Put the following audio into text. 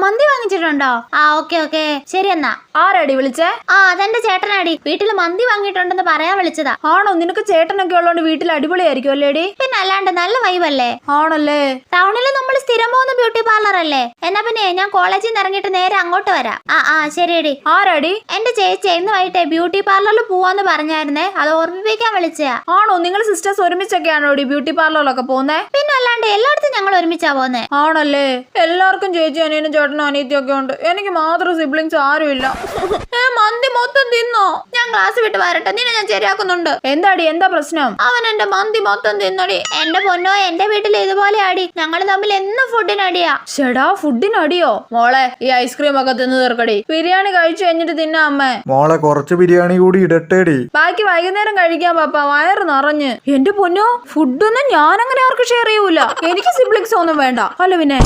മന്തി വാങ്ങിച്ചിട്ടുണ്ടോ? ആ okay okay ശരി എന്നാ. ആരാടി വിളിച്ചേ? അതെന്റെ ചേട്ടനാടി. വീട്ടിൽ മന്തി വാങ്ങിയിട്ടുണ്ടെന്ന് പറയാൻ വിളിച്ചതാ. ആണോ? നിനക്ക് ചേട്ടനൊക്കെ ഉള്ളതുകൊണ്ട് വീട്ടിൽ അടിപൊളിയായിരിക്കും അല്ലേടി? പിന്നെ അല്ലാണ്ട് നല്ല വൈബല്ലേ. ആണല്ലേ? ടൗണിൽ നമ്മൾ സ്ഥിരം പോകുന്ന ബ്യൂട്ടി പാർലർ അല്ലേ. എന്നാ പിന്നെ ഞാൻ കോളേജിൽ നിന്ന് ഇറങ്ങിയിട്ട് നേരെ അങ്ങോട്ട് വരാം. ശരിയടി. ആരാടി? എന്റെ ചേച്ചി ഇന്ന് വൈകിട്ടേ ബ്യൂട്ടി പാർലറിൽ പോവാന്ന് പറഞ്ഞായിരുന്നേ, അത് ഓർമ്മിപ്പിക്കാൻ വിളിച്ചയാ. ആണോ? നിങ്ങൾ സിസ്റ്റേഴ്സ് ഒരുമിച്ചൊക്കെയാണോ വീട്ടി പാർലറിലൊക്കെ പോകുന്നേ? പിന്നെ അല്ലാണ്ട് എല്ലായിടത്തും ഞങ്ങൾ ഒരുമിച്ചാ പോന്നെ. ആണല്ലേ? എല്ലാവർക്കും ചേച്ചി അനിയനും ചേട്ടനും അനിയത്തിയും ഒക്കെ ഉണ്ട്. എനിക്ക് മാത്രം സിബ്ലിങ്സ് ആരുമില്ല. മന്തി മൊത്തം തിന്നോ? ഞാൻ ക്ലാസ് വിട്ട് വരട്ടെ, നിന്നെ ഞാൻ ശരിയാക്കുന്നുണ്ട്. എന്താടി, എന്താ പ്രശ്നം? അവൻ എന്റെ മന്തി മൊത്തം തിന്നടി. എന്റെ പൊന്നോ, എന്റെ വീട്ടിൽ ഇതുപോലെ അടി. ഞങ്ങൾ തമ്മിൽ എന്നും ഫുഡിനടിയാ. ഷെടാ, ഫുഡിനടിയോ? മോളെ, ഈ ഐസ്ക്രീം ഒക്കെ തിന്ന് തീർക്കടി. ബിരിയാണി കഴിച്ചു കഴിഞ്ഞിട്ട് തിന്നാ അമ്മേ. മോളെ, കുറച്ച് ബിരിയാണി കൂടി ഇടട്ടേടി. ബാക്കി വൈകുന്നേരം കഴിക്കാൻ പാപ്പ, വയറ് നിറഞ്ഞ്. എന്റെ പൊന്നോ, ഫുഡൊന്നും ഞാൻ അങ്ങനെ ആർക്കും ഷെയർ ചെയ്യൂല. എനിക്ക് സിബ്ലിങ്സ് ഒന്നും വേണ്ട. അല്ല പിന്നെ